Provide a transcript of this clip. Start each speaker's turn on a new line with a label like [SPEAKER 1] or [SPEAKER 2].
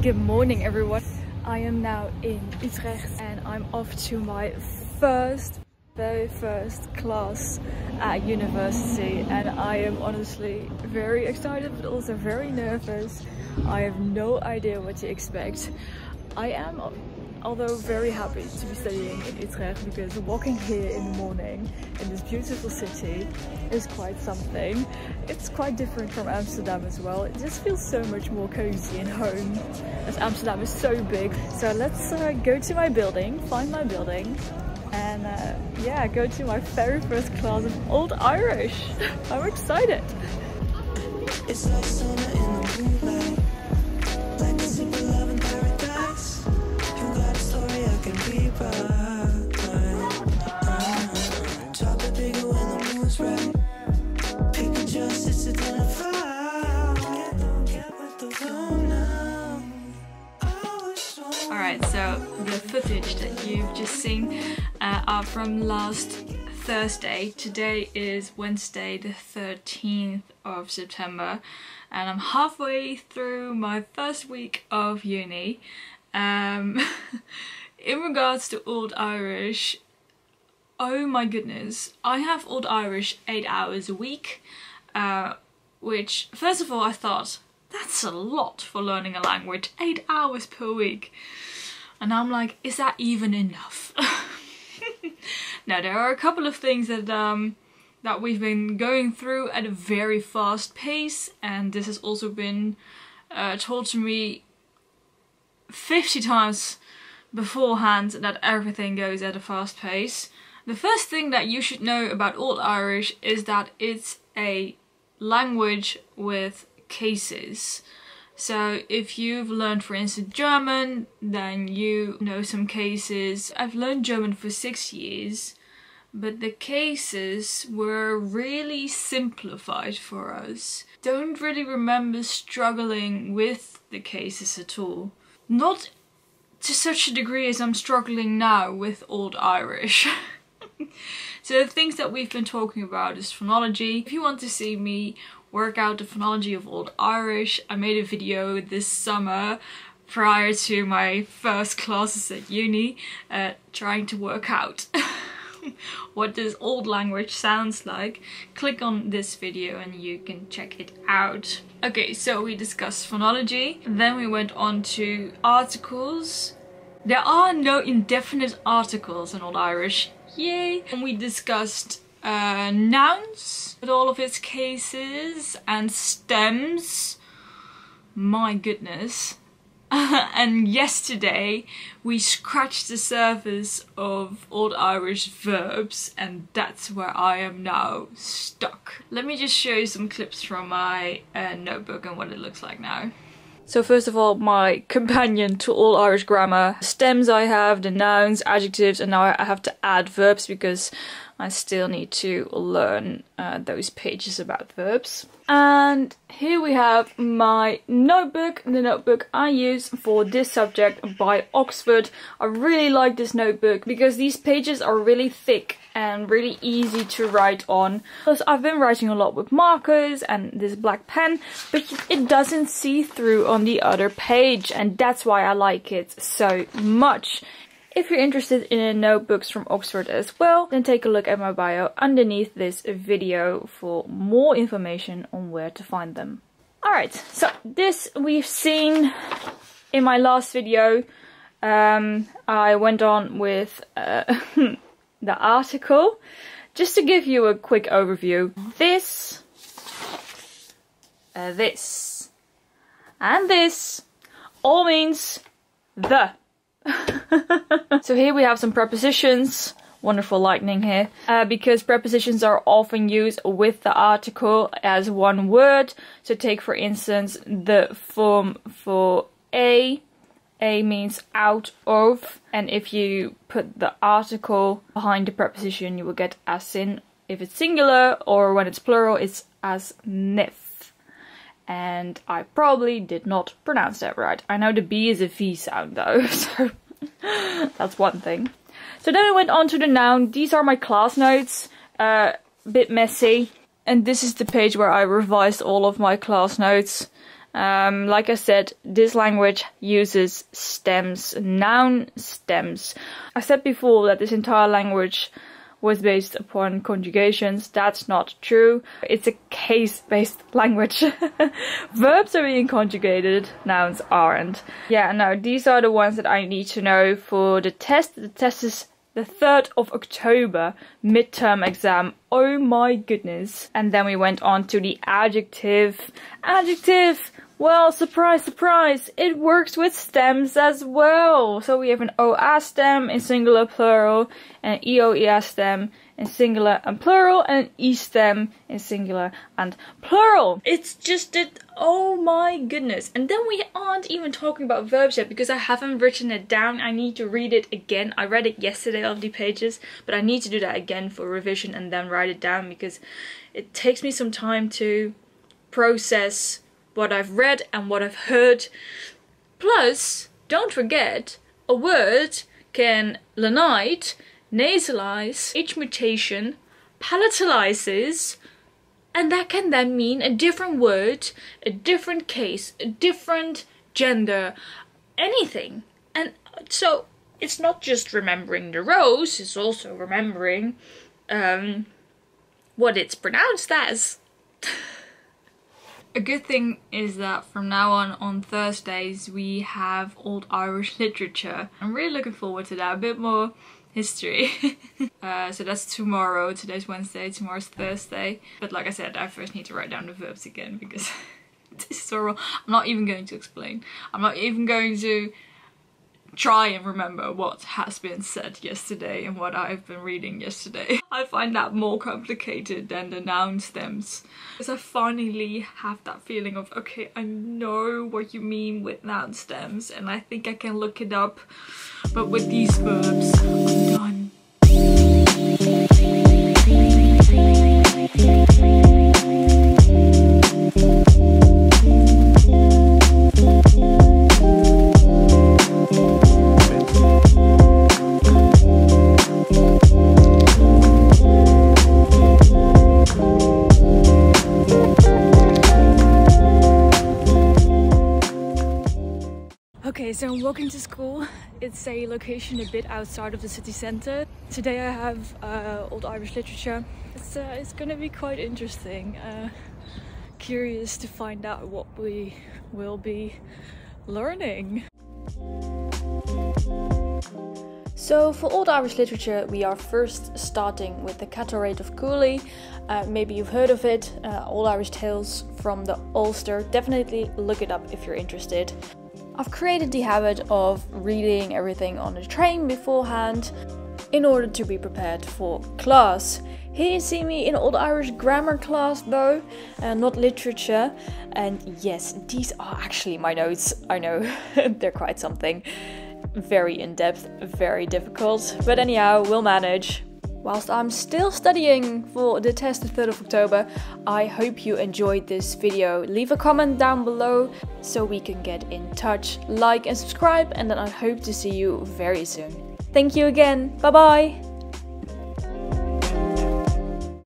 [SPEAKER 1] Good morning everyone. I am now in Utrecht and I'm off to my very first class at university, and I am honestly very excited but also very nervous. I have no idea what to expect. I am, although, very happy to be studying in Utrecht, because walking here in the morning in this beautiful city is quite something. It's quite different from Amsterdam as well. It just feels so much more cozy and home, as Amsterdam is so big. So let's go to my building, find my building, and yeah, go to my very first class of Old Irish. I'm excited. It's like summer in the moonlight, like a simple love in paradise. You got a story I can be right. Talk a bigger when the moon's right. Pick a justice to identify. Don't get with the flow now. Alright, so the footage that you've just seen are from last Thursday. Today is Wednesday the 13th of September and I'm halfway through my first week of uni. In regards to Old Irish, oh my goodness, I have Old Irish 8 hours a week, which first of all I thought, that's a lot for learning a language, 8 hours per week. And I'm like, is that even enough? Now there are a couple of things that that we've been going through at a very fast pace, and this has also been told to me 50 times beforehand that everything goes at a fast pace. The first thing that you should know about Old Irish is that it's a language with cases. So if you've learned, for instance, German, then you know some cases. I've learned German for 6 years, but the cases were really simplified for us. Don't really remember struggling with the cases at all. Not to such a degree as I'm struggling now with Old Irish. So the things that we've been talking about is phonology. If you want to see me work out the phonology of Old Irish, I made a video this summer prior to my first classes at uni, trying to work out what this old language sounds like. Click on this video and you can check it out. Okay, so we discussed phonology, then we went on to articles. There are no indefinite articles in Old Irish, yay! And we discussed nouns with all of its cases and stems. My goodness. And yesterday we scratched the surface of Old Irish verbs, and that's where I am now stuck. Let me just show you some clips from my notebook and what it looks like now. So first of all, my companion to Old Irish grammar. Stems I have, the nouns, adjectives, and now I have to add verbs because I still need to learn those pages about verbs. And here we have my notebook, the notebook I use for this subject by Oxford. I really like this notebook because these pages are really thick and really easy to write on. Because I've been writing a lot with markers and this black pen, but it doesn't see through on the other page, and that's why I like it so much. If you're interested in notebooks from Oxford as well, then take a look at my bio underneath this video for more information on where to find them. Alright, so this we've seen in my last video. I went on with the article. Just to give you a quick overview, this, this, and this all means the. So here we have some prepositions. Wonderful lightning here. Because prepositions are often used with the article as one word. So take for instance the form for a. A means out of. And if you put the article behind the preposition, you will get as in. If it's singular, or when it's plural, it's as nif. And I probably did not pronounce that right. I know the B is a V sound though, so that's one thing. So then I went on to the noun. These are my class notes, bit messy. And this is the page where I revised all of my class notes. Like I said, this language uses stems, noun stems. I said before that this entire language was based upon conjugations. That's not true. It's a case-based language. Verbs are being conjugated, nouns aren't. Yeah, no, these are the ones that I need to know for the test. The test is the 3rd of October, midterm exam. Oh my goodness. And then we went on to the adjective. Adjective! Well, surprise, surprise, it works with stems as well. So we have an OA stem in singular plural, and an EOES stem in singular and plural, and an E stem in singular and plural. It's just that, oh my goodness. And then we aren't even talking about verbs yet because I haven't written it down. I need to read it again. I read it yesterday of the pages, but I need to do that again for revision and then write it down because it takes me some time to process what I've read and what I've heard. Plus, don't forget, a word can lanite, nasalize, H mutation, palatalizes, and that can then mean a different word, a different case, a different gender, anything. And so it's not just remembering the rows, it's also remembering what it's pronounced as. A good thing is that from now on Thursdays, we have Old Irish Literature. I'm really looking forward to that, a bit more history. So that's tomorrow, today's Wednesday, tomorrow's Thursday. But like I said, I first need to write down the verbs again because this is so wrong. I'm not even going to explain. I'm not even going to try and remember what has been said yesterday and what I've been reading yesterday. I find that more complicated than the noun stems. Because I finally have that feeling of, okay, I know what you mean with noun stems and I think I can look it up. But with these verbs, I'm done. Okay, so I'm walking to school. It's a location a bit outside of the city centre. Today I have Old Irish Literature. It's gonna be quite interesting. Curious to find out what we will be learning. So for Old Irish Literature, we are first starting with the Cataract of Cooley. Maybe you've heard of it, Old Irish Tales from the Ulster. Definitely look it up if you're interested. I've created the habit of reading everything on the train beforehand in order to be prepared for class. Here you see me in Old Irish grammar class though, not literature. And yes, these are actually my notes. I know, they're quite something. Very in-depth, very difficult. But anyhow, we'll manage. Whilst I'm still studying for the test the 3rd of October, I hope you enjoyed this video. Leave a comment down below so we can get in touch. Like and subscribe, and then I hope to see you very soon. Thank you again. Bye bye!